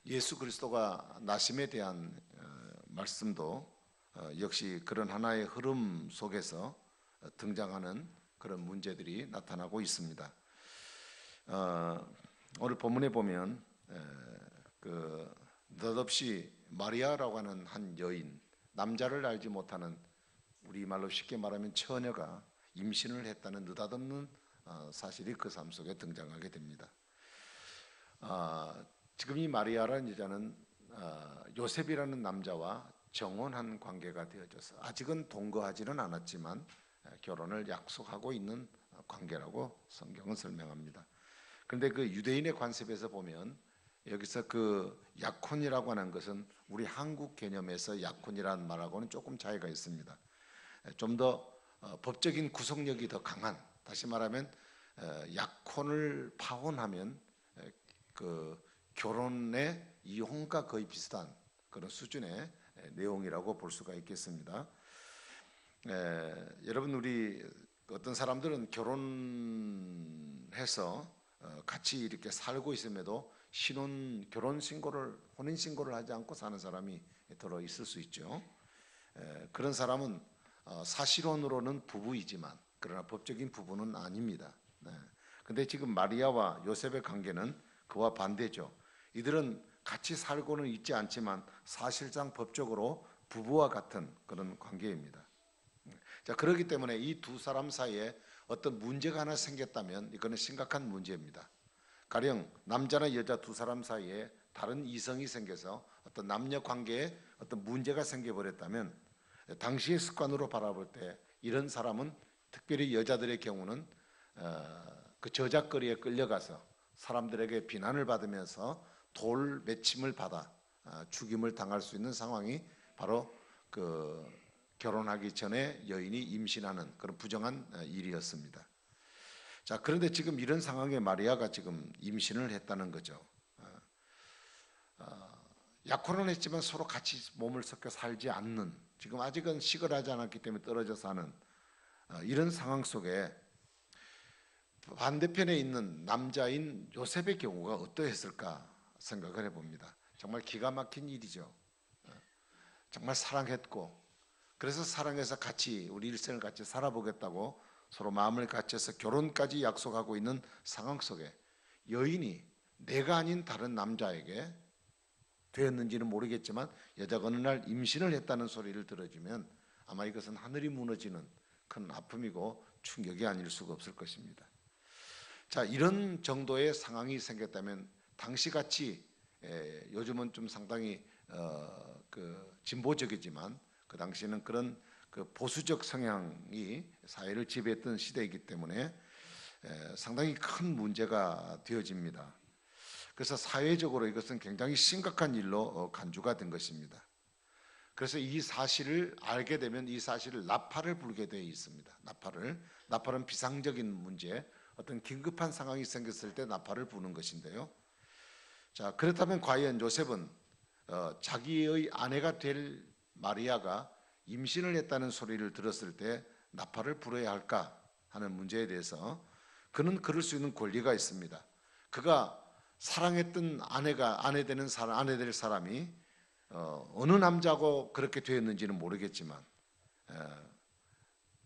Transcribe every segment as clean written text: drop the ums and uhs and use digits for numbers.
예수 그리스도가 나심에 대한 말씀도 역시 그런 하나의 흐름 속에서 등장하는 그런 문제들이 나타나고 있습니다. 오늘 본문에 보면 느닷없이 마리아라고 하는 한 여인, 남자를 알지 못하는, 우리 말로 쉽게 말하면 처녀가 임신을 했다는 느닷없는 사실이 그 삶 속에 등장하게 됩니다. 지금 이 마리아라는 여자는 요셉이라는 남자와 정혼한 관계가 되어져서 아직은 동거하지는 않았지만 결혼을 약속하고 있는 관계라고 성경은 설명합니다. 그런데 그 유대인의 관습에서 보면 여기서 그 약혼이라고 하는 것은 우리 한국 개념에서 약혼이라는 말하고는 조금 차이가 있습니다. 좀 더 법적인 구속력이 더 강한, 다시 말하면 약혼을 파혼하면 그 결혼의 이혼과 거의 비슷한 그런 수준의 내용이라고 볼 수가 있겠습니다. 여러분, 우리 어떤 사람들은 결혼해서 같이 이렇게 살고 있음에도 결혼 신고를, 혼인 신고를 하지 않고 사는 사람이 들어 있을 수 있죠. 그런 사람은 사실혼으로는 부부이지만 그러나 법적인 부부는 아닙니다. 근데 지금 마리아와 요셉의 관계는 그와 반대죠. 이들은 같이 살고는 있지 않지만 사실상 법적으로 부부와 같은 그런 관계입니다. 자, 그렇기 때문에 이 두 사람 사이에 어떤 문제가 하나 생겼다면 이거는 심각한 문제입니다. 가령 남자나 여자 두 사람 사이에 다른 이성이 생겨서 어떤 남녀 관계에 어떤 문제가 생겨버렸다면 당시의 습관으로 바라볼 때 이런 사람은, 특별히 여자들의 경우는 그 저작거리에 끌려가서 사람들에게 비난을 받으면서 돌 매침을 받아 죽임을 당할 수 있는 상황이 바로 그 결혼하기 전에 여인이 임신하는 그런 부정한 일이었습니다. 자, 그런데 지금 이런 상황에 마리아가 지금 임신을 했다는 거죠. 약혼은 했지만 서로 같이 몸을 섞여 살지 않는, 지금 아직은 시걸하지 않았기 때문에 떨어져 사는 이런 상황 속에 반대편에 있는 남자인 요셉의 경우가 어떠했을까 생각을 해봅니다. 정말 기가 막힌 일이죠. 정말 사랑했고, 그래서 사랑해서 같이 우리 일생을 같이 살아보겠다고 서로 마음을 같이해서 결혼까지 약속하고 있는 상황 속에 여인이 내가 아닌 다른 남자에게 되었는지는 모르겠지만 여자가 어느 날 임신을 했다는 소리를 들어주면 아마 이것은 하늘이 무너지는 큰 아픔이고 충격이 아닐 수가 없을 것입니다. 자, 이런 정도의 상황이 생겼다면 당시같이 요즘은 좀 상당히 진보적이지만 그 당시에는 그런 그 보수적 성향이 사회를 지배했던 시대이기 때문에 상당히 큰 문제가 되어집니다. 그래서 사회적으로 이것은 굉장히 심각한 일로 간주가 된 것입니다. 그래서 이 사실을 알게 되면 이 사실을 나팔을 불게 되어 있습니다. 나팔은 비상적인 문제, 어떤 긴급한 상황이 생겼을 때 나팔을 부는 것인데요. 자, 그렇다면 과연 요셉은 자기의 아내가 될 마리아가 임신을 했다는 소리를 들었을 때 나팔을 불어야 할까 하는 문제에 대해서 그는 그럴 수 있는 권리가 있습니다. 그가 사랑했던 아내 될 사람이 어느 남자고 그렇게 되었는지는 모르겠지만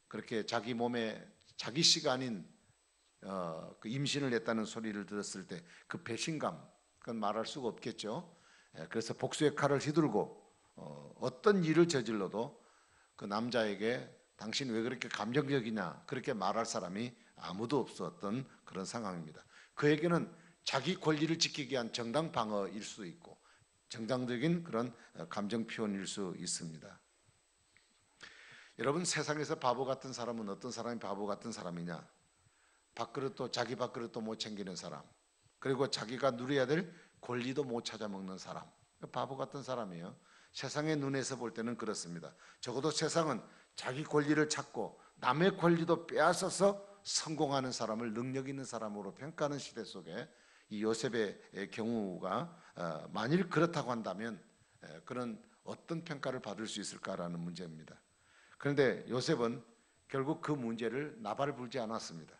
그렇게 자기 몸에 자기 시간인 그 임신을 했다는 소리를 들었을 때 그 배신감, 그건 말할 수가 없겠죠. 그래서 복수의 칼을 휘두르고 어떤 일을 저질러도 그 남자에게 당신 왜 그렇게 감정적이냐 그렇게 말할 사람이 아무도 없었던 그런 상황입니다. 그에게는 자기 권리를 지키기 위한 정당 방어일 수 있고 정당적인 그런 감정 표현일 수 있습니다. 여러분, 세상에서 바보 같은 사람은 어떤 사람이 바보 같은 사람이냐? 자기 밥그릇도 못 챙기는 사람, 그리고 자기가 누려야 될 권리도 못 찾아먹는 사람, 바보 같은 사람이에요. 세상의 눈에서 볼 때는 그렇습니다. 적어도 세상은 자기 권리를 찾고 남의 권리도 빼앗아서 성공하는 사람을 능력 있는 사람으로 평가하는 시대 속에 이 요셉의 경우가 만일 그렇다고 한다면 그런 어떤 평가를 받을 수 있을까라는 문제입니다. 그런데 요셉은 결국 그 문제를 나발을 불지 않았습니다.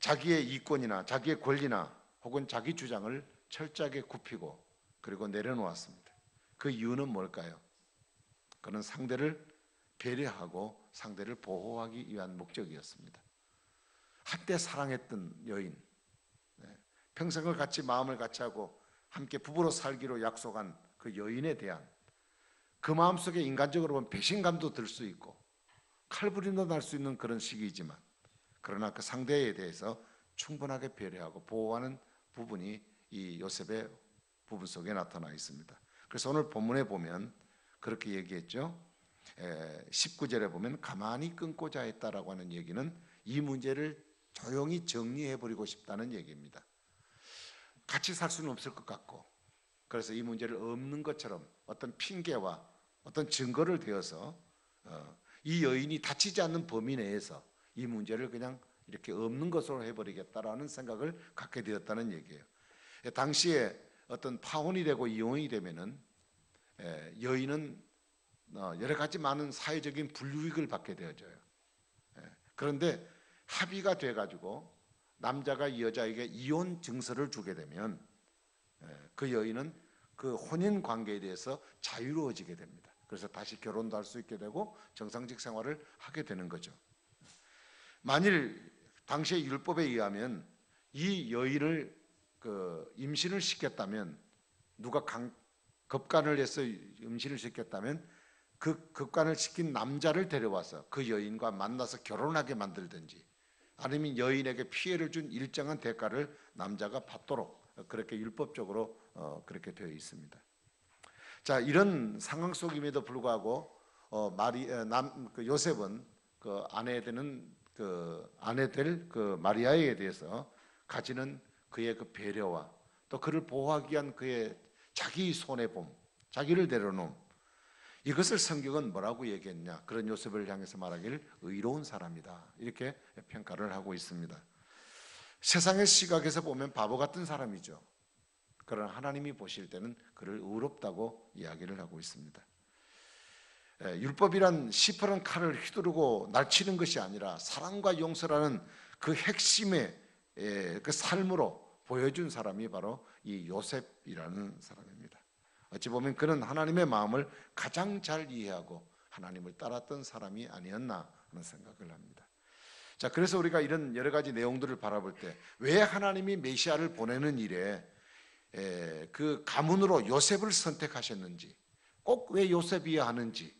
자기의 이권이나 자기의 권리나 혹은 자기 주장을 철저하게 굽히고 그리고 내려놓았습니다. 그 이유는 뭘까요? 그는 상대를 배려하고 상대를 보호하기 위한 목적이었습니다. 한때 사랑했던 여인, 평생을 같이 마음을 같이 하고 함께 부부로 살기로 약속한 그 여인에 대한 그 마음속에 인간적으로 보면 배신감도 들 수 있고 칼부림도 날 수 있는 그런 시기이지만, 그러나 그 상대에 대해서 충분하게 배려하고 보호하는 부분이 이 요셉의 부분 속에 나타나 있습니다. 그래서 오늘 본문에 보면 그렇게 얘기했죠. 19절에 보면 가만히 끊고자 했다라고 하는 얘기는 이 문제를 조용히 정리해버리고 싶다는 얘기입니다. 같이 살 수는 없을 것 같고, 그래서 이 문제를 없는 것처럼 어떤 핑계와 어떤 증거를 대어서 이 여인이 다치지 않는 범위 내에서 이 문제를 그냥 이렇게 없는 것으로 해버리겠다라는 생각을 갖게 되었다는 얘기예요. 당시에 어떤 파혼이 되고 이혼이 되면은 여인은 여러 가지 많은 사회적인 불이익을 받게 되어져요. 그런데 합의가 돼가지고 남자가 이 여자에게 이혼 증서를 주게 되면 그 여인은 그 혼인 관계에 대해서 자유로워지게 됩니다. 그래서 다시 결혼도 할 수 있게 되고 정상직 생활을 하게 되는 거죠. 만일 당시의 율법에 의하면 이 여인을 임신을 시켰다면, 누가 급간을 해서 임신을 시켰다면 그 급간을 시킨 남자를 데려와서 그 여인과 만나서 결혼하게 만들든지, 아니면 여인에게 피해를 준 일정한 대가를 남자가 받도록 그렇게 율법적으로 그렇게 되어 있습니다. 자, 이런 상황 속임에도 불구하고 요셉은 그 아내 될 마리아에 대해서 가지는 그의 그 배려와 또 그를 보호하기 위한 그의 자기 손해봄, 자기를 내려놓음, 이것을 성경은 뭐라고 얘기했냐? 그런 요셉을 향해서 말하기를 의로운 사람이다, 이렇게 평가를 하고 있습니다. 세상의 시각에서 보면 바보 같은 사람이죠. 그러나 하나님이 보실 때는 그를 의롭다고 이야기를 하고 있습니다. 율법이란 시퍼런 칼을 휘두르고 날치는 것이 아니라 사랑과 용서라는 그 핵심의 그 삶으로 보여준 사람이 바로 이 요셉이라는 사람입니다. 어찌 보면 그는 하나님의 마음을 가장 잘 이해하고 하나님을 따랐던 사람이 아니었나 하는 생각을 합니다. 자, 그래서 우리가 이런 여러 가지 내용들을 바라볼 때 왜 하나님이 메시아를 보내는 일에 그 가문으로 요셉을 선택하셨는지, 꼭 왜 요셉이어야 하는지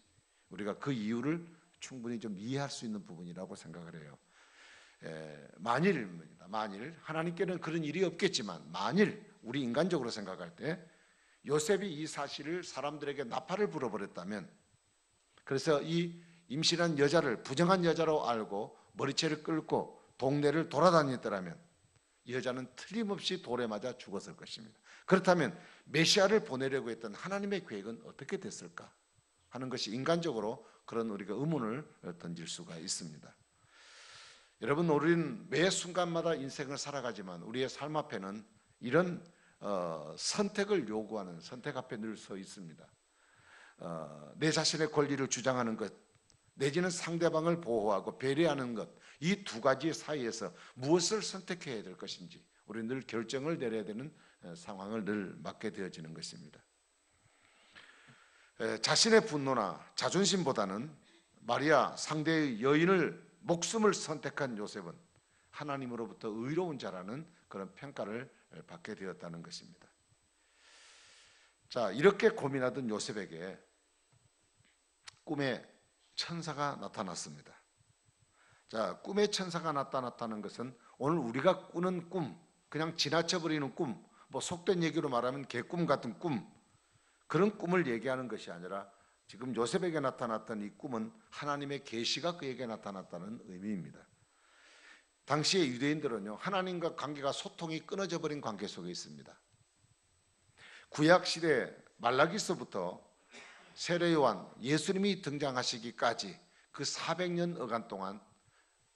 우리가 그 이유를 충분히 좀 이해할 수 있는 부분이라고 생각을 해요. 만일 하나님께는 그런 일이 없겠지만, 만일 우리 인간적으로 생각할 때 요셉이 이 사실을 사람들에게 나팔을 불어버렸다면, 그래서 이 임신한 여자를 부정한 여자로 알고 머리채를 끌고 동네를 돌아다녔더라면 이 여자는 틀림없이 돌에 맞아 죽었을 것입니다. 그렇다면 메시아를 보내려고 했던 하나님의 계획은 어떻게 됐을까 하는 것이 인간적으로 그런 우리가 의문을 던질 수가 있습니다. 여러분, 우리는 매 순간마다 인생을 살아가지만 우리의 삶 앞에는 이런 선택을 요구하는 선택 앞에 늘 서 있습니다. 내 자신의 권리를 주장하는 것, 내지는 상대방을 보호하고 배려하는 것, 이 두 가지 사이에서 무엇을 선택해야 될 것인지 우리는 늘 결정을 내려야 되는 상황을 늘 맞게 되어지는 것입니다. 자신의 분노나 자존심보다는 마리아 상대의 여인을 목숨을 선택한 요셉은 하나님으로부터 의로운 자라는 그런 평가를 받게 되었다는 것입니다. 자, 이렇게 고민하던 요셉에게 꿈에 천사가 나타났습니다. 자, 꿈에 천사가 나타났다는 것은 오늘 우리가 꾸는 꿈, 그냥 지나쳐버리는 꿈, 뭐 속된 얘기로 말하면 개꿈 같은 꿈, 그런 꿈을 얘기하는 것이 아니라 지금 요셉에게 나타났던 이 꿈은 하나님의 계시가 그에게 나타났다는 의미입니다. 당시의 유대인들은요, 하나님과 관계가 소통이 끊어져 버린 관계 속에 있습니다. 구약시대 말라기서부터 세례요한 예수님이 등장하시기까지 그 400년 어간 동안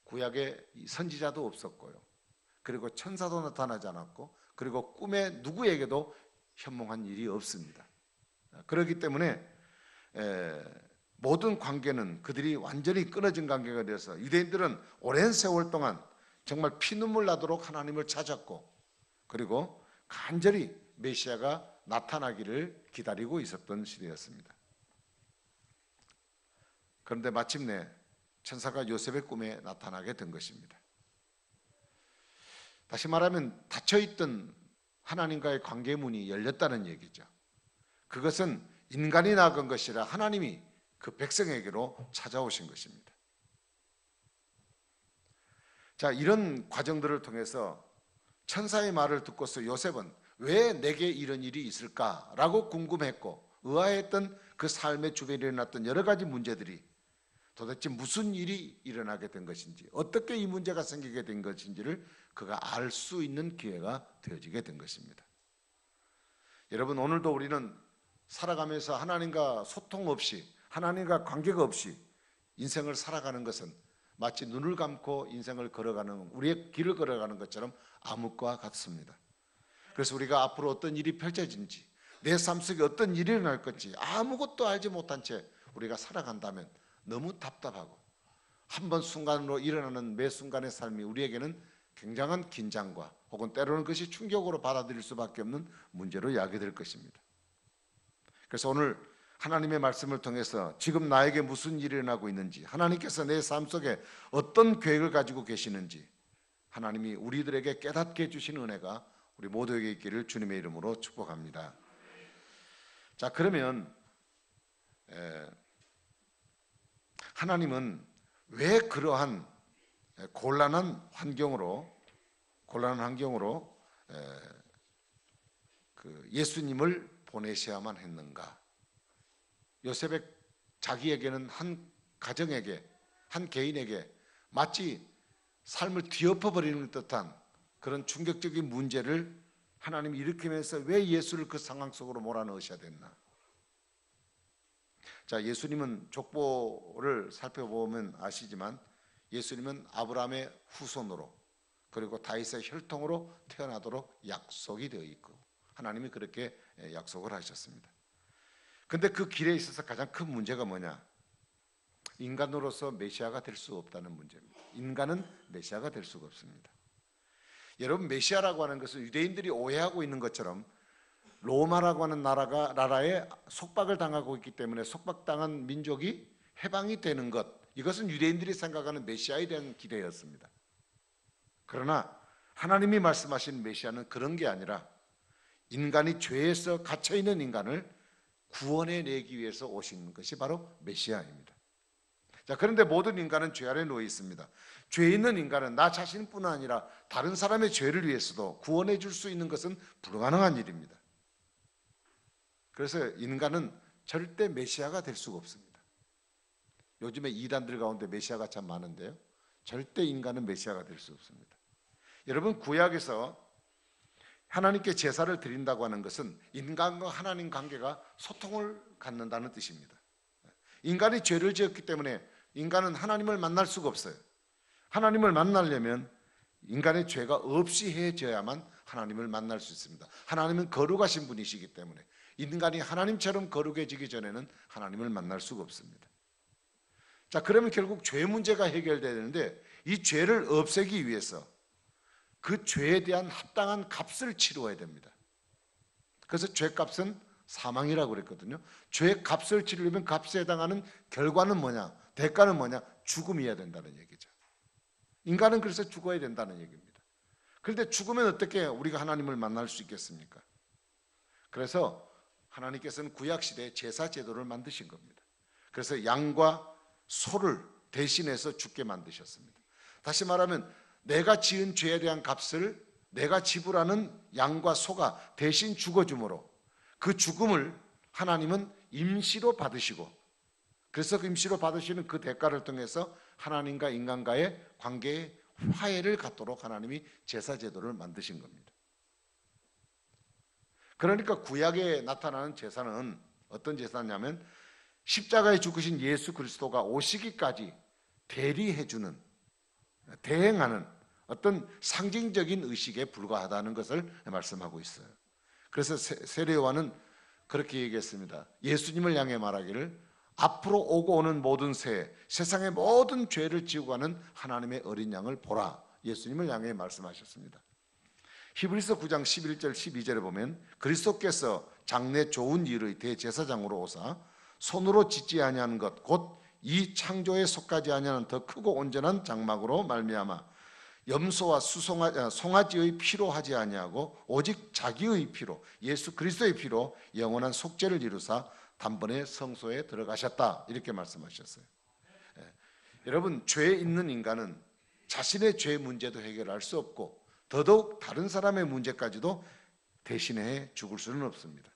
구약에 선지자도 없었고요, 그리고 천사도 나타나지 않았고, 그리고 꿈에 누구에게도 현몽한 일이 없습니다. 그렇기 때문에 모든 관계는 그들이 완전히 끊어진 관계가 되어서 유대인들은 오랜 세월 동안 정말 피눈물 나도록 하나님을 찾았고, 그리고 간절히 메시아가 나타나기를 기다리고 있었던 시대였습니다. 그런데 마침내 천사가 요셉의 꿈에 나타나게 된 것입니다. 다시 말하면 닫혀있던 하나님과의 관계문이 열렸다는 얘기죠. 그것은 인간이 나간 것이라 하나님이 그 백성에게로 찾아오신 것입니다. 자, 이런 과정들을 통해서 천사의 말을 듣고서 요셉은 왜 내게 이런 일이 있을까라고 궁금했고 의아했던 그 삶의 주변에 일어났던 여러 가지 문제들이 도대체 무슨 일이 일어나게 된 것인지, 어떻게 이 문제가 생기게 된 것인지를 그가 알 수 있는 기회가 되어지게 된 것입니다. 여러분, 오늘도 우리는 살아가면서 하나님과 소통 없이, 하나님과 관계가 없이 인생을 살아가는 것은 마치 눈을 감고 인생을 걸어가는, 우리의 길을 걸어가는 것처럼 암흑과 같습니다. 그래서 우리가 앞으로 어떤 일이 펼쳐진지, 내 삶 속에 어떤 일이 일어날 건지 아무것도 알지 못한 채 우리가 살아간다면 너무 답답하고 한 번 순간으로 일어나는 매 순간의 삶이 우리에게는 굉장한 긴장과 혹은 때로는 그것이 충격으로 받아들일 수밖에 없는 문제로 야기될 것입니다. 그래서 오늘 하나님의 말씀을 통해서 지금 나에게 무슨 일이 일어나고 있는지, 하나님께서 내 삶 속에 어떤 계획을 가지고 계시는지 하나님이 우리들에게 깨닫게 해주신 은혜가 우리 모두에게 있기를 주님의 이름으로 축복합니다. 자, 그러면 하나님은 왜 그러한 곤란한 환경으로 예수님을 보내셔야만 했는가? 요셉의 자기에게는 한 가정에게, 한 개인에게 마치 삶을 뒤엎어버리는 듯한 그런 충격적인 문제를 하나님이 일으키면서 왜 예수를 그 상황 속으로 몰아넣으셔야 됐나? 자, 예수님은 족보를 살펴보면 아시지만 예수님은 아브라함의 후손으로 그리고 다윗의 혈통으로 태어나도록 약속이 되어 있고 하나님이 그렇게 약속을 하셨습니다. 근데 그 길에 있어서 가장 큰 문제가 뭐냐? 인간으로서 메시아가 될 수 없다는 문제입니다. 인간은 메시아가 될 수가 없습니다. 여러분, 메시아라고 하는 것은 유대인들이 오해하고 있는 것처럼 로마라고 하는 나라에 속박을 당하고 있기 때문에 속박당한 민족이 해방이 되는 것, 이것은 유대인들이 생각하는 메시아에 대한 기대였습니다. 그러나 하나님이 말씀하신 메시아는 그런 게 아니라 인간이 죄에서 갇혀있는 인간을 구원해내기 위해서 오신 것이 바로 메시아입니다. 자, 그런데 모든 인간은 죄 아래 놓여 있습니다. 죄 있는 인간은 나 자신뿐 아니라 다른 사람의 죄를 위해서도 구원해 줄 수 있는 것은 불가능한 일입니다. 그래서 인간은 절대 메시아가 될 수가 없습니다. 요즘에 이단들 가운데 메시아가 참 많은데요, 절대 인간은 메시아가 될 수 없습니다. 여러분, 구약에서 하나님께 제사를 드린다고 하는 것은 인간과 하나님 관계가 소통을 갖는다는 뜻입니다. 인간이 죄를 지었기 때문에 인간은 하나님을 만날 수가 없어요. 하나님을 만나려면 인간의 죄가 없이 해져야만 하나님을 만날 수 있습니다. 하나님은 거룩하신 분이시기 때문에 인간이 하나님처럼 거룩해지기 전에는 하나님을 만날 수가 없습니다. 자, 그러면 결국 죄 문제가 해결돼야 되는데 이 죄를 없애기 위해서 그 죄에 대한 합당한 값을 치루어야 됩니다. 그래서 죄값은 사망이라고 그랬거든요. 죄 값을 치르려면 값에 해당하는 결과는 뭐냐? 대가는 뭐냐? 죽음이어야 된다는 얘기죠. 인간은 그래서 죽어야 된다는 얘기입니다. 그런데 죽으면 어떻게 우리가 하나님을 만날 수 있겠습니까? 그래서 하나님께서는 구약시대에 제사 제도를 만드신 겁니다. 그래서 양과 소를 대신해서 죽게 만드셨습니다. 다시 말하면 내가 지은 죄에 대한 값을 내가 지불하는 양과 소가 대신 죽어주므로 그 죽음을 하나님은 임시로 받으시고, 그래서 그 임시로 받으시는 그 대가를 통해서 하나님과 인간과의 관계에 화해를 갖도록 하나님이 제사 제도를 만드신 겁니다. 그러니까 구약에 나타나는 제사는 어떤 제사냐면 십자가에 죽으신 예수 그리스도가 오시기까지 대리해주는, 대행하는 어떤 상징적인 의식에 불과하다는 것을 말씀하고 있어요. 그래서 세례요한은 그렇게 얘기했습니다. 예수님을 향해 말하기를 앞으로 오고 오는 모든 세상의 모든 죄를 지고 가는 하나님의 어린 양을 보라. 예수님을 향해 말씀하셨습니다. 히브리서 9장 11절 12절에 보면 그리스도께서 장래 좋은 일의 대제사장으로 오사 손으로 짓지 아니하는 것 곧 이 창조에 속하지 아니하는 더 크고 온전한 장막으로 말미암아 염소와 송아지의 피로 하지 아니하고 오직 자기의 피로 예수 그리스도의 피로 영원한 속죄를 이루사 단번에 성소에 들어가셨다 이렇게 말씀하셨어요. 여러분, 죄 있는 인간은 자신의 죄 문제도 해결할 수 없고 더더욱 다른 사람의 문제까지도 대신해 죽을 수는 없습니다.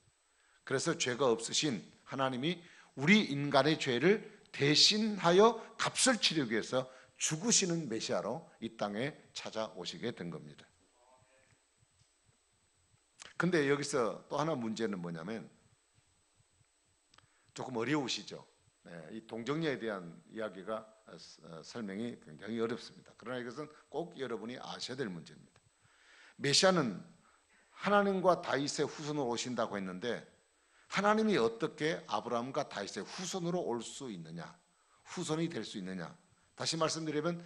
그래서 죄가 없으신 하나님이 우리 인간의 죄를 대신하여 값을 치르기 위해서 죽으시는 메시아로 이 땅에 찾아오시게 된 겁니다. 근데 여기서 또 하나 문제는 뭐냐면 조금 어려우시죠. 이 동정녀에 대한 이야기가 설명이 굉장히 어렵습니다. 그러나 이것은 꼭 여러분이 아셔야 될 문제입니다. 메시아는 하나님과 다윗의 후손으로 오신다고 했는데 하나님이 어떻게 아브라함과 다윗의 후손으로 올 수 있느냐, 후손이 될 수 있느냐. 다시 말씀드리면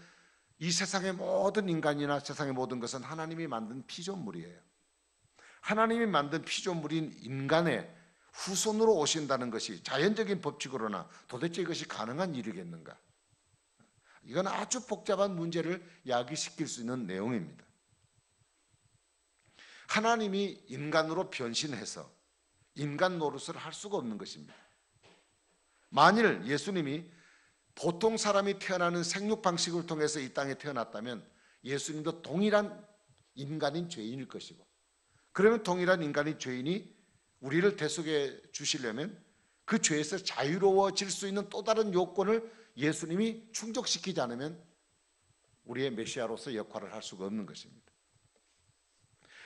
이 세상의 모든 인간이나 세상의 모든 것은 하나님이 만든 피조물이에요. 하나님이 만든 피조물인 인간의 후손으로 오신다는 것이 자연적인 법칙으로나 도대체 이것이 가능한 일이겠는가? 이건 아주 복잡한 문제를 야기시킬 수 있는 내용입니다. 하나님이 인간으로 변신해서 인간 노릇을 할 수가 없는 것입니다. 만일 예수님이 보통 사람이 태어나는 생육 방식을 통해서 이 땅에 태어났다면 예수님도 동일한 인간인 죄인일 것이고, 그러면 동일한 인간인 죄인이 우리를 대속해 주시려면 그 죄에서 자유로워질 수 있는 또 다른 요건을 예수님이 충족시키지 않으면 우리의 메시아로서 역할을 할 수가 없는 것입니다.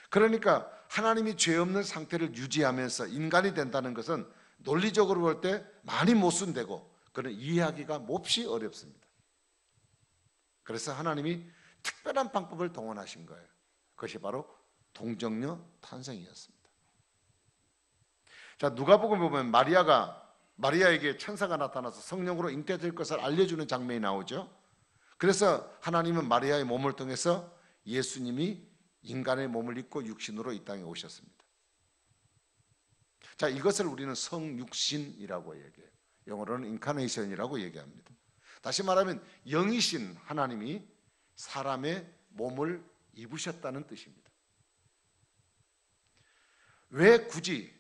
그러니까 하나님이 죄 없는 상태를 유지하면서 인간이 된다는 것은 논리적으로 볼 때 많이 모순되고 그런 이해하기가 몹시 어렵습니다. 그래서 하나님이 특별한 방법을 동원하신 거예요. 그것이 바로 동정녀 탄생이었습니다. 자, 누가복음 보면 마리아에게 천사가 나타나서 성령으로 잉태될 것을 알려주는 장면이 나오죠. 그래서 하나님은 마리아의 몸을 통해서 예수님이 인간의 몸을 입고 육신으로 이 땅에 오셨습니다. 자, 이것을 우리는 성육신이라고 얘기해요. 영어로는 인카네이션이라고 얘기합니다. 다시 말하면 영이신 하나님이 사람의 몸을 입으셨다는 뜻입니다. 왜 굳이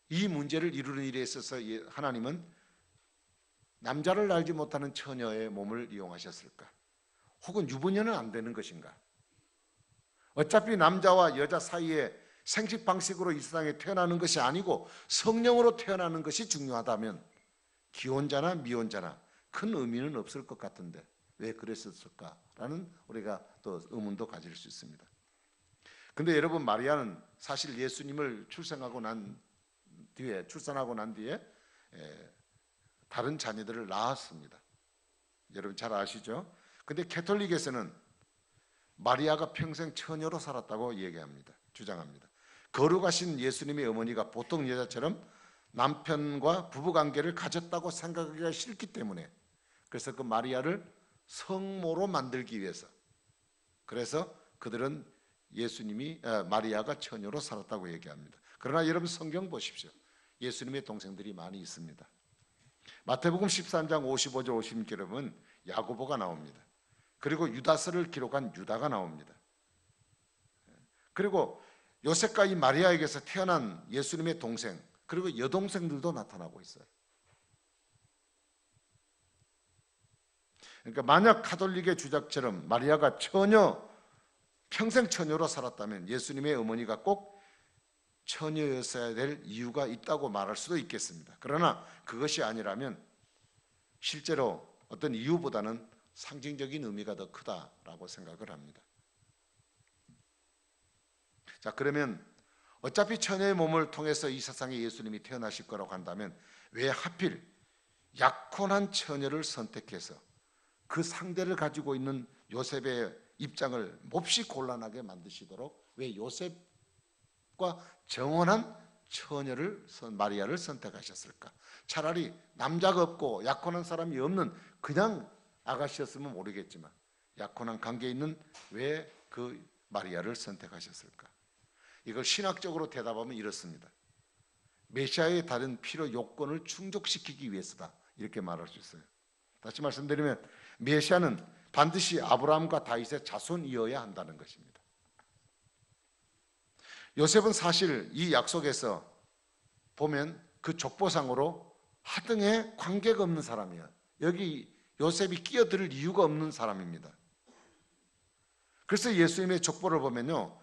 이 문제를 이루는 일에 있어서 하나님은 남자를 알지 못하는 처녀의 몸을 이용하셨을까? 혹은 유부녀는 안 되는 것인가? 어차피 남자와 여자 사이에 생식 방식으로 이 세상에 태어나는 것이 아니고 성령으로 태어나는 것이 중요하다면 기혼자나 미혼자나 큰 의미는 없을 것 같은데 왜 그랬을까라는 우리가 또 의문도 가질 수 있습니다. 근데 여러분, 마리아는 사실 예수님을 출산하고 난 뒤에 다른 자녀들을 낳았습니다. 여러분 잘 아시죠? 근데 캐톨릭에서는 마리아가 평생 처녀로 살았다고 얘기합니다. 주장합니다. 거룩하신 예수님의 어머니가 보통 여자처럼 남편과 부부관계를 가졌다고 생각하기가 싫기 때문에, 그래서 그 마리아를 성모로 만들기 위해서, 그래서 그들은 마리아가 처녀로 살았다고 얘기합니다. 그러나 여러분 성경 보십시오. 예수님의 동생들이 많이 있습니다. 마태복음 13장 55절 56절에 보면 야고보가 나옵니다. 그리고 유다서를 기록한 유다가 나옵니다. 그리고 요셉과 이 마리아에게서 태어난 예수님의 동생, 그리고 여동생들도 나타나고 있어요. 그러니까 만약 가톨릭의 주장처럼 마리아가 평생 처녀로 살았다면 예수님의 어머니가 꼭 처녀였어야 될 이유가 있다고 말할 수도 있겠습니다. 그러나 그것이 아니라면 실제로 어떤 이유보다는 상징적인 의미가 더 크다라고 생각을 합니다. 자, 그러면 어차피 처녀의 몸을 통해서 이 세상에 예수님이 태어나실 거라고 한다면 왜 하필 약혼한 처녀를 선택해서 그 상대를 가지고 있는 요셉의 입장을 몹시 곤란하게 만드시도록 왜 요셉과 정혼한 처녀를 마리아를 선택하셨을까? 차라리 남자가 없고 약혼한 사람이 없는 그냥 아가씨였으면 모르겠지만 약혼한 관계에 있는 왜 그 마리아를 선택하셨을까? 이걸 신학적으로 대답하면 이렇습니다. 메시아의 다른 필요 요건을 충족시키기 위해서다. 이렇게 말할 수 있어요. 다시 말씀드리면 메시아는 반드시 아브라함과 다윗의 자손이어야 한다는 것입니다. 요셉은 사실 이 약속에서 보면 그 족보상으로 하등의 관계가 없는 사람이야. 여기 요셉이 끼어들 이유가 없는 사람입니다. 그래서 예수님의 족보를 보면요,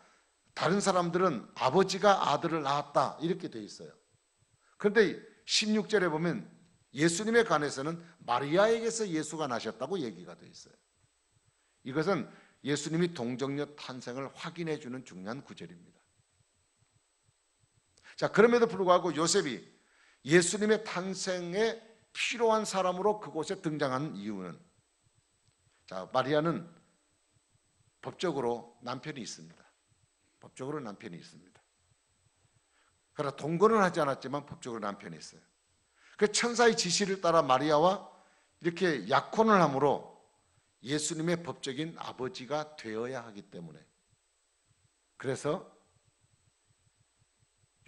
다른 사람들은 아버지가 아들을 낳았다 이렇게 돼 있어요. 그런데 16절에 보면 예수님에 관해서는 마리아에게서 예수가 나셨다고 얘기가 돼 있어요. 이것은 예수님이 동정녀 탄생을 확인해 주는 중요한 구절입니다. 자, 그럼에도 불구하고 요셉이 예수님의 탄생에 필요한 사람으로 그곳에 등장한 이유는, 자, 마리아는 법적으로 남편이 있습니다. 법적으로 남편이 있습니다. 그러나 동거는 하지 않았지만 법적으로 남편이 있어요. 그 천사의 지시를 따라 마리아와 이렇게 약혼을 함으로 예수님의 법적인 아버지가 되어야 하기 때문에, 그래서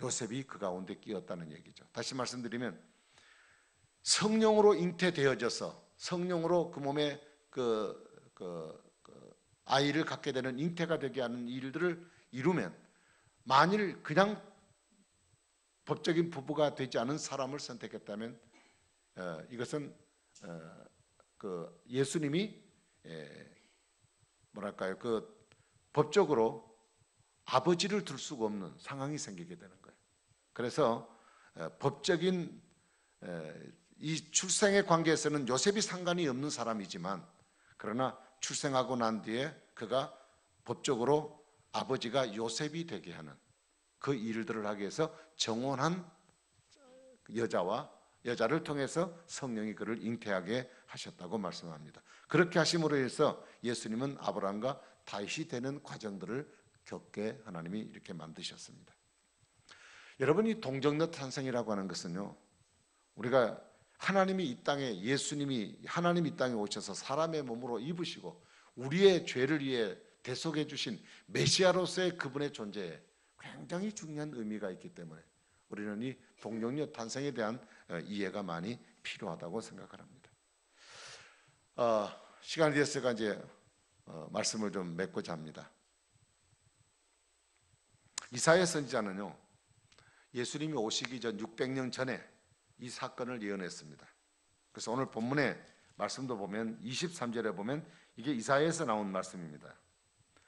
요셉이 그 가운데 끼었다는 얘기죠. 다시 말씀드리면 성령으로 잉태되어져서 성령으로 그 몸에 아이를 갖게 되는 잉태가 되게 하는 일들을 이루면, 만일 그냥 법적인 부부가 되지 않은 사람을 선택했다면 이것은 그 예수님이 뭐랄까요, 그 법적으로 아버지를 둘 수가 없는 상황이 생기게 되는 거예요. 그래서 법적인 이 출생의 관계에서는 요셉이 상관이 없는 사람이지만, 그러나 출생하고 난 뒤에 그가 법적으로 아버지가 요셉이 되게 하는 그 일들을 하기 위해서 정혼한 여자를 통해서 성령이 그를 잉태하게 하셨다고 말씀합니다. 그렇게 하심으로 해서 예수님은 아브라함과 다윗이 되는 과정들을 겪게 하나님이 이렇게 만드셨습니다. 여러분이 동정녀 탄생이라고 하는 것은요, 우리가 하나님이 이 땅에, 예수님이 하나님이 이 땅에 오셔서 사람의 몸으로 입으시고 우리의 죄를 위해 대속해 주신 메시아로서의 그분의 존재에 굉장히 중요한 의미가 있기 때문에 우리는 이 동정녀 탄생에 대한 이해가 많이 필요하다고 생각을 합니다. 시간이 됐으니까 이제 말씀을 좀 맺고자 합니다. 이사야 선지자는요, 예수님이 오시기 전 600년 전에 이 사건을 예언했습니다. 그래서 오늘 본문의 말씀도 보면 23절에 보면 이게 이사야에서 나온 말씀입니다.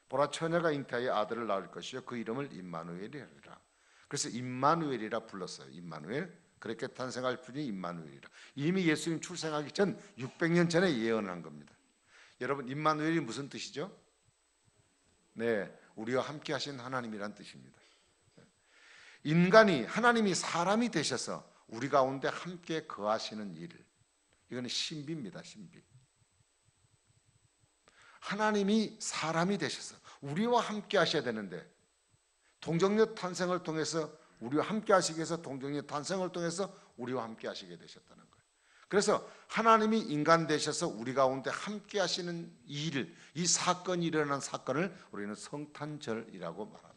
보라, 처녀가 잉태하여 아들을 낳을 것이요 그 이름을 임마누엘이라. 그래서 임마누엘이라 불렀어요. 임마누엘. 그렇게 탄생할 분이 임마누엘이라. 이미 예수님 출생하기 전 600년 전에 예언한 겁니다. 여러분, 임마누엘이 무슨 뜻이죠? 네, 우리와 함께 하신 하나님이란 뜻입니다. 인간이, 하나님이 사람이 되셔서 우리 가운데 함께 거하시는 일, 이거는 신비입니다. 신비. 하나님이 사람이 되셔서 우리와 함께 하셔야 되는데, 동정녀 탄생을 통해서 우리와 함께 하시기 위해서 동정녀 탄생을 통해서 우리와 함께 하시게 되셨다는 거예요. 그래서 하나님이 인간 되셔서 우리 가운데 함께 하시는 이 일, 이 사건이 일어난 사건을 우리는 성탄절이라고 말합니다.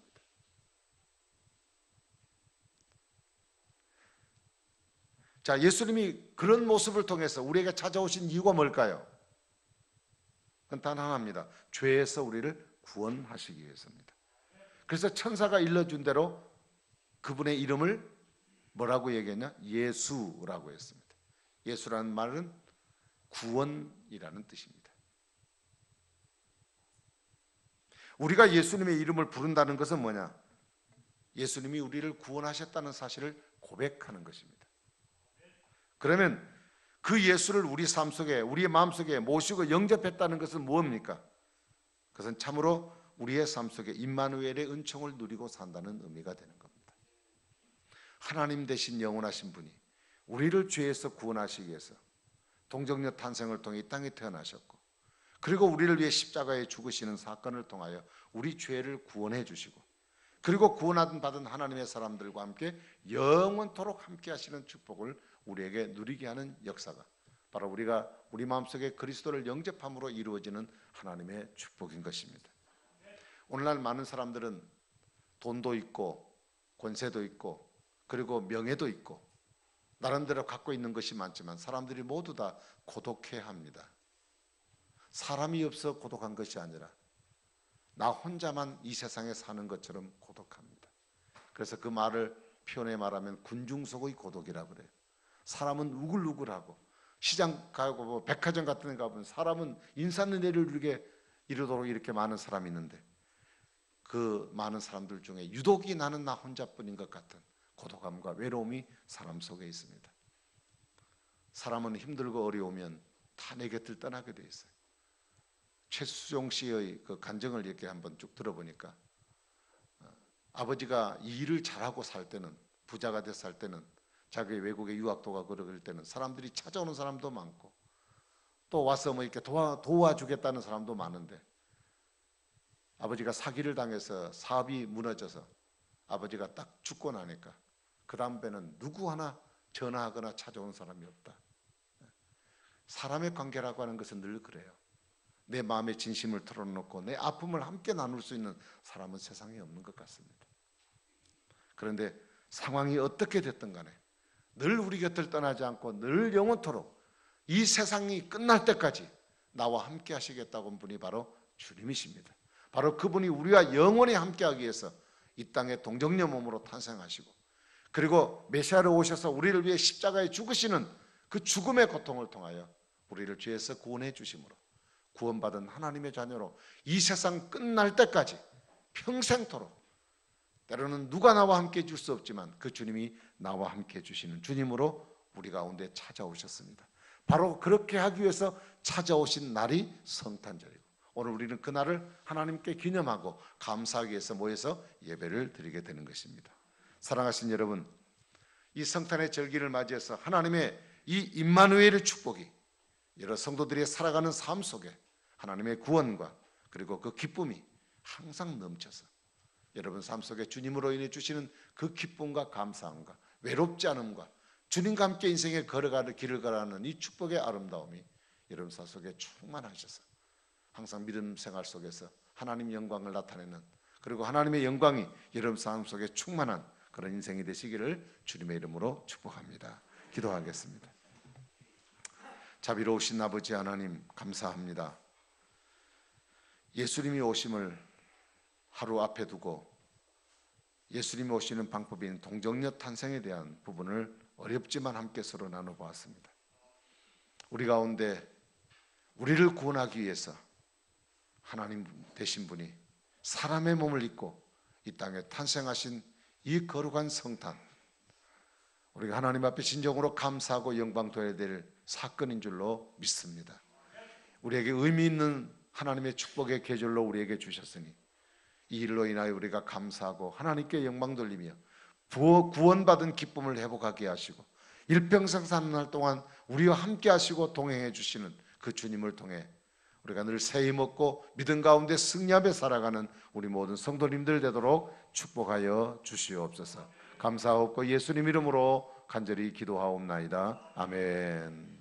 자, 예수님이 그런 모습을 통해서 우리에게 찾아오신 이유가 뭘까요? 단 하나입니다. 죄에서 우리를 구원하시기 위해서입니다. 그래서 천사가 일러준 대로 그분의 이름을 뭐라고 얘기했냐? 예수라고 했습니다. 예수라는 말은 구원이라는 뜻입니다. 우리가 예수님의 이름을 부른다는 것은 뭐냐? 예수님이 우리를 구원하셨다는 사실을 고백하는 것입니다. 그러면 그 예수를 우리 삶 속에, 우리의 마음 속에 모시고 영접했다는 것은 무엇입니까? 그것은 참으로 우리의 삶 속에 임마누엘의 은총을 누리고 산다는 의미가 되는 겁니다. 하나님 되신 영원하신 분이 우리를 죄에서 구원하시기 위해서 동정녀 탄생을 통해 이 땅에 태어나셨고, 그리고 우리를 위해 십자가에 죽으시는 사건을 통하여 우리 죄를 구원해 주시고, 그리고 구원받은 하나님의 사람들과 함께 영원토록 함께 하시는 축복을 우리에게 누리게 하는 역사가 바로 우리가 우리 마음속에 그리스도를 영접함으로 이루어지는 하나님의 축복인 것입니다. 오늘날 많은 사람들은 돈도 있고 권세도 있고 그리고 명예도 있고 나름대로 갖고 있는 것이 많지만 사람들이 모두 다 고독해야 합니다. 사람이 없어 고독한 것이 아니라 나 혼자만 이 세상에 사는 것처럼 고독합니다. 그래서 그 말을 표현해 말하면 군중속의 고독이라고 그래요. 사람은 우글우글하고 시장 가고 뭐 백화점 같은 데 가보면 사람은 인산인해를 이루도록 이렇게 많은 사람이 있는데 그 많은 사람들 중에 유독이 나는 나 혼자뿐인 것 같은 고독함과 외로움이 사람 속에 있습니다. 사람은 힘들고 어려우면 다 내 곁을 떠나게 돼 있어요. 최수종 씨의 그 간증을 이렇게 한번 쭉 들어보니까 아버지가 일을 잘하고 살 때는 부자가 돼서 살 때는 자기 외국에 유학도 가고 그럴 때는 사람들이 찾아오는 사람도 많고 또 와서 뭐 이렇게 도와주겠다는 사람도 많은데 아버지가 사기를 당해서 사업이 무너져서 아버지가 딱 죽고 나니까 그 다음에는 누구 하나 전화하거나 찾아오는 사람이 없다. 사람의 관계라고 하는 것은 늘 그래요. 내 마음의 진심을 털어놓고 내 아픔을 함께 나눌 수 있는 사람은 세상에 없는 것 같습니다. 그런데 상황이 어떻게 됐든 간에 늘 우리 곁을 떠나지 않고 늘 영원토록 이 세상이 끝날 때까지 나와 함께 하시겠다고 한 분이 바로 주님이십니다. 바로 그분이 우리와 영원히 함께하기 위해서 이 땅에 동정녀 몸으로 탄생하시고 그리고 메시아로 오셔서 우리를 위해 십자가에 죽으시는 그 죽음의 고통을 통하여 우리를 죄에서 구원해 주심으로 구원받은 하나님의 자녀로 이 세상 끝날 때까지 평생토록 때로는 누가 나와 함께 해줄 수 없지만 그 주님이 나와 함께 해주시는 주님으로 우리 가운데 찾아오셨습니다. 바로 그렇게 하기 위해서 찾아오신 날이 성탄절이고 오늘 우리는 그 날을 하나님께 기념하고 감사하기 위해서 모여서 예배를 드리게 되는 것입니다. 사랑하신 여러분, 이 성탄의 절기를 맞이해서 하나님의 이 임마누엘의 축복이 여러 성도들이 살아가는 삶 속에 하나님의 구원과 그리고 그 기쁨이 항상 넘쳐서 여러분 삶 속에 주님으로 인해 주시는 그 기쁨과 감사함과 외롭지 않음과 주님과 함께 인생의 길을 걸어가는 이 축복의 아름다움이 여러분 삶 속에 충만하셔서 항상 믿음 생활 속에서 하나님 영광을 나타내는 그리고 하나님의 영광이 여러분 삶 속에 충만한 그런 인생이 되시기를 주님의 이름으로 축복합니다. 기도하겠습니다. 자비로우신 아버지 하나님 감사합니다. 예수님이 오심을 하루 앞에 두고 예수님이 오시는 방법인 동정녀 탄생에 대한 부분을 어렵지만 함께 서로 나눠보았습니다. 우리 가운데 우리를 구원하기 위해서 하나님 되신 분이 사람의 몸을 입고 이 땅에 탄생하신 이 거룩한 성탄, 우리가 하나님 앞에 진정으로 감사하고 영광 돌려야 될 사건인 줄로 믿습니다. 우리에게 의미 있는 하나님의 축복의 계절로 우리에게 주셨으니 이 일로 인하여 우리가 감사하고 하나님께 영광 돌리며 구원받은 기쁨을 회복하게 하시고 일평생 사는 날 동안 우리와 함께 하시고 동행해 주시는 그 주님을 통해 우리가 늘 새 힘 얻고 믿음 가운데 승리하며 살아가는 우리 모든 성도님들 되도록 축복하여 주시옵소서. 감사하옵고 예수님 이름으로 간절히 기도하옵나이다. 아멘.